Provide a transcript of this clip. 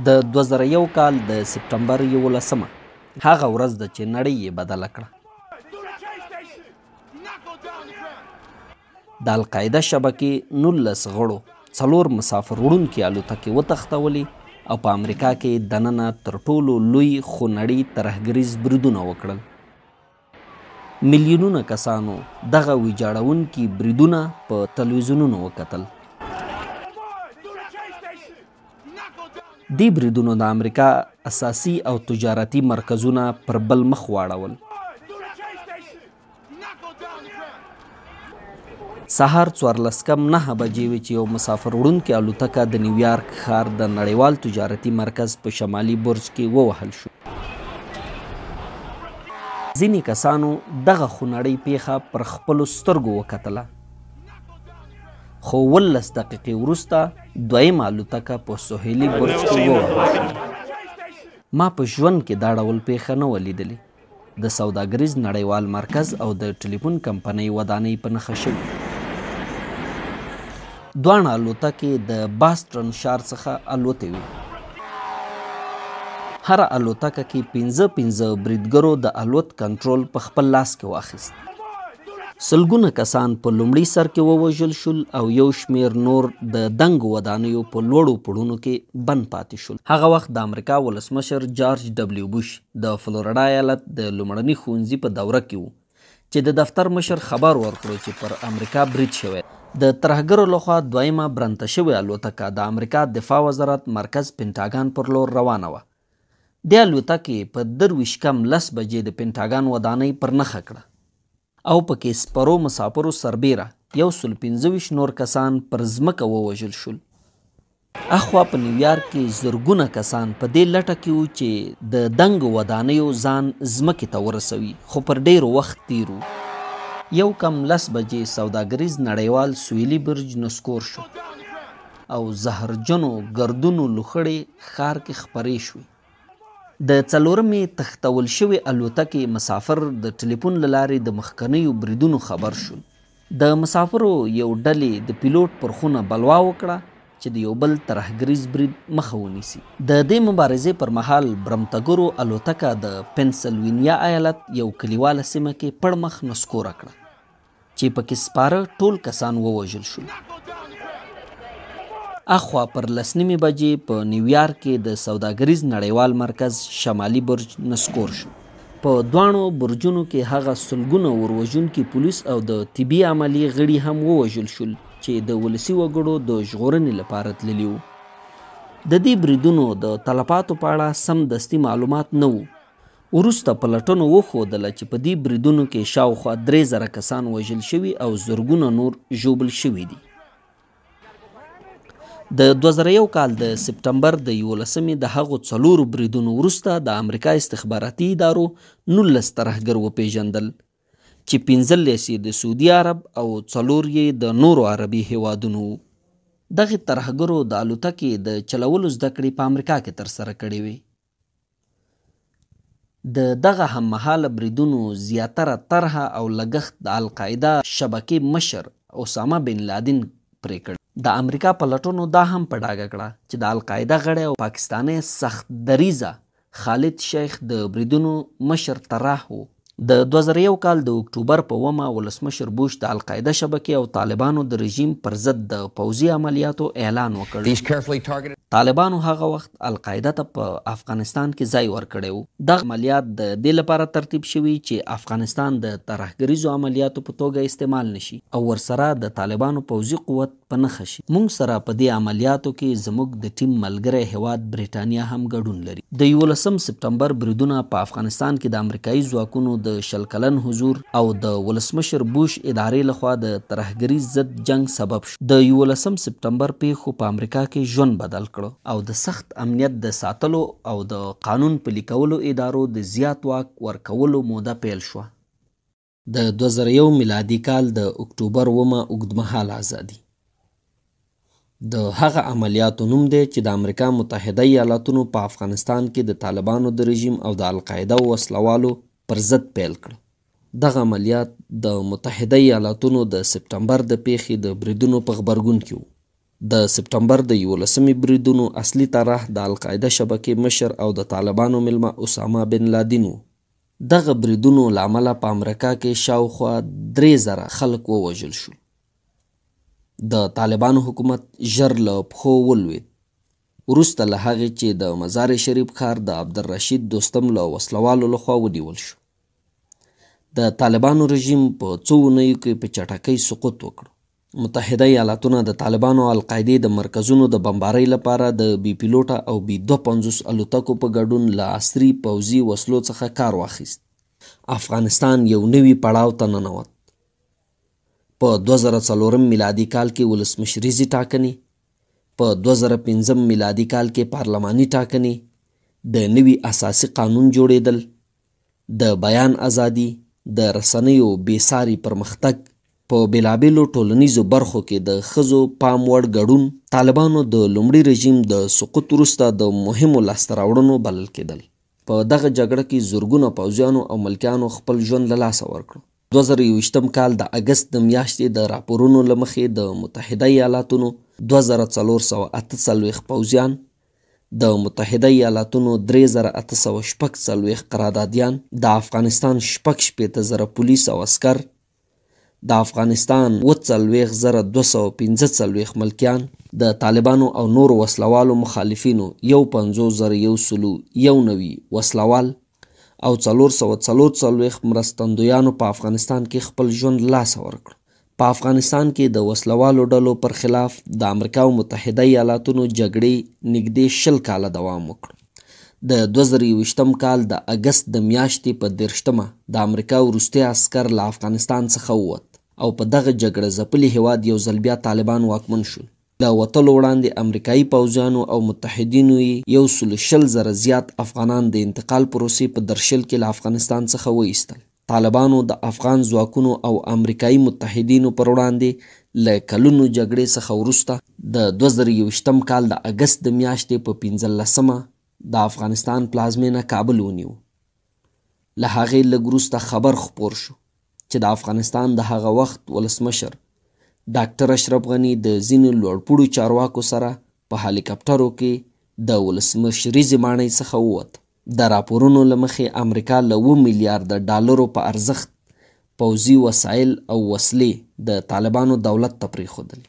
د 2001 کال د سپټمبر 11مه هغه ورځ ده چې نړۍ یې بدله کړه. د القاعده شبکې 19 غړو 4 مسافر وړونکي الوتکې وتښتولې او په امریکا کې دننه تر ټولو لوی خونړي ترهګریز بریدونه وکړل. میلیونونه کسانو دغه ویجاړونکي بریدونه په تلویزیونونو وکتل. دې بریدونو د امریکا اساسي او تجارتي مرکزونه پر بل مخ واړول. سهار 14:09 بجې وې چې یو مسافر وړونکې الوتکه د نیویارک ښار د نړیوال تجارتي مرکز په شمالي برج کې ووهل شو. ځینې کسانو دغه خونړۍ پیښه پر خپلو سترګو وکتله، خو 18 دقیقې وروسته دویمه الوتکه په سهیلي برج کې ووهل شوه. ما په ژوند کې دا ډول پیښه نه وه لیدلې. د سوداګریز نړیوال مرکز او د ټلیفون کمپنۍ ودانۍ په نښه شوي. دواړه الوتکې د باسترن ښار څخه الوتې وې. هره الوتکه کې 15 بریدګرو د الوت کنټرول په خپل لاس کې واخیست. سلګونه کسان په لومړي سر کې ووژل شول او یو شمیر نور د دنګو ودانیو په لوړو پوړونو کې بند پاتې شول. هغه وخت د امریکا ولسمشر جارج ډبلیو بوش د فلوریډا ایالت د لومړني ښوونځي په دوره کې و چې د دفتر مشر خبر ورکړو چې پر امریکا برید شوی. د ترهګرو لخوا دویمه برنته شوې الوتکه د امریکا دفاع وزارت مرکز پینټاګان پر لور روانه وه. د الوتکې په 10:10 بجې د پینټاګان ودانۍ پر نښه کړه او پکې سپرو مسافرو سربیره 125 نور کسان پر ځمکه ووژل شول. اخوا په نیویارک کې زرګونه کسان په دې لټه کې وو چې د دنګو ودانیو ځان ځمکې ته ورسوي، خو پر ډیر وخت تیر و. 1:10 بجې سوداګریز نړیوال سویلي برج نسکور شو او زهرجنو ګردونو لوخړې ښار کې خپرې شوې. د 4مې تښتول شوې الوتکې مسافر د ټلیفون له لارې د مخکنیو بریدونو خبر شول. د مسافرو یو ډلې د پیلوټ پر خونه بلوا وکړه چې د یو بل ترهګریز برید مخه ونیسي. د دې مبارزې پر مهال برمتګرو الوتکه د پنسلوینیا ایالت یو کلیواله سیمه کې پړمخ نسکوره کړه چې پکې سپاره ټول کسان ووژل شول. اخوا پر 10:30 بجې په نیویارک کې د سوداګریز نړیوال مرکز شمالي برج نسکور شو. په دوانو برجونو کې هغه سلګونه وروژونکي پولیس او د طبي عملیې غړي هم ووژل شول چې د ولسي وګړو د ژغورنې لپاره تللي وو. د دې بریدونو د تلفاتو په اړه سمدستي معلومات نه وو. وروسته پلټنو وښودله چې په دې بریدونو کې شاوخوا 3000 کسان وژل شوي او زرګونه نور ژوبل شوي دي. د 2001 کال د سپټمبر د 11مې د هغو 4 بریدونو وروسته د امریکا استخباراتي ادارو 19 ترهګر وپیژندل چې 15 یې د سعودي عرب او 4 یې د نورو عربي هیوادونو وو. دغه ترهګرو د الوتکې د چلولو زده کړې په امریکا کې ترسره کړې وې. د دغه هممهاله بریدونو زیاتره طرحه او لګښت د القاعده شبکې مشر اسامه بن لادن پرې کړ. د امریکا پلټنو دا هم په ډاګه کړه چې د القاعده غړی او پاکستاني سخت دریزه خالد شیخ د بریدونو مشر طراح و. د 2001 کال د اکتوبر په 9 ولسمشر بوش د القاعده شبکې او طالبانو د رژیم پر ضد د پوځي عملیاتو اعلان وکړ. طالبانو هغه وخت القاعده ته په افغانستان کې ځای ورکړی و. دغه عملیات د دې لپاره ترتیب شوي چې افغانستان د ترهګریزو عملیاتو په توګه استعمال نشي او ورسره د طالبانو پوځي قوت په نښه شي. موږ سره په دې عملیاتو کې زموږ د ټیم ملګری هیواد بریټانیا هم ګډون لري. د 11 سپټمبر بریدونه په افغانستان کې د امریکایي ځواکونو د 100 کلن حضور او د ولسمشر بوش ادارې لخوا د ترهګریز ضد جنگ سبب شو. د 11 سپټمبر پیښو په امریکا کې ژوند بدل کړ او د سخت امنیت د ساتلو او د قانون پلي کولو ادارو د زیات واک ورکولو موده پیل شوه. د 2001 میلادي کال د اکتوبر 9 اوږدمهاله ازادي د هغه عملیاتو نوم دی چې د امریکا متحده ایالاتونو په افغانستان کې د طالبانو د رژیم او د القاعده وسلوالو پر ضد پیل کړ. دغه عملیات د متحده ایالاتونو د سپټمبر د پیښې د بریدونو په غبرګون کې وو. د سپټمبر د 11 بریدونو اصلي طرح د القاعده شبکې مشر او د طالبانو ملمه اسامه بن لادن و. دغه بریدونو له امله په امریکا کې شاوخوا 3000 خلک ووژل شول. د طالبانو حکومت ژر له پښو ولوېد وروسته له هغې چې د مزار شریف ښار د عبدالرشید دوستم له وسلوالو لخوا ونیول شو. د طالبانو رژیم په څو اونیو کې په چټکۍ سقوط وکړ. متحده ایالاتونه د طالبانو او القاعدې د مرکزونو د بمبارۍ لپاره د بي پیلوټه او بي 250 الوتکو په ګډون له عصري پوځي وسلو څخه کار واخیست. افغانستان یو نوي پړاو ته ننوت. په 2004 میلادي کال کې ولسمشریزې ټاکنې، په 2005 میلادي کال کې پارلماني ټاکنې، د نوي اساسي قانون جوړېدل، د بیان ازادي، د رسنیو بېساري پرمختګ، په بېلابېلو ټولنیزو برخو کې د ښځو پام وړ ګډون طالبانو د لومړي رژیم د سقوط وروسته د مهمو لاسته راوړنو بلل کېدل. په دغه جګړه کې زرګونه پوځیانو او ملکیانو خپل ژوند له لاسه ورکړ. 2021 کال د اګست د میاشتې د راپورونو له مخې د متحده ایالاتونو 2448 پوځیان، د متحده ایالاتونو 3846 قراردادیان، د افغانستان 46,000 پولیس او عسکر، د افغانستان 42,245 ملکیان، د طالبانو او نور وسلوالو مخالفینو 51,190 وسلوال او 444 مرستندویانو په افغانستان کې خپل ژوند لاسه ورکړ. په افغانستان کې د وسلوالو ډلو پر خلاف د امریکا او متحده ایالاتونو جګړې نږدې 20 کاله دوام وکړ. د 2021 کال د اګست د میاشتې په 30 د امریکا وروستی عسکر له افغانستان څخه ووت او په دغه جګړه ځپلي هیواد یو ځل بیا طالبان واکمن شول. له وتلو وړاندې امریکایي پوځیانو او متحدینو یې 120,000 زیات افغانان د انتقال پروسې په درشل کې له افغانستان څخه وایستل. طالبانو د افغان ځواکونو او امریکایي متحدینو پر وړاندې له کلونو جګړې څخه وروسته د 2021 کال د اګست د میاشتې په 15 د افغانستان پلازمینه کابل ونیو. له هغې لږ وروسته خبر خپور شو چې د افغانستان د هغه وخت ولسمشر ډاکټر اشرف غني د ځینو لوړپوړو چارواکو سره په هلیکاپټرو کې د ولسمشریزې ماڼۍ څخه ووت. د راپورونو له مخې امریکا له 2 میلیارده ډالرو په ارزښت پوځي وسایل او وسلې د طالبانو دولت ته پرېښودلې.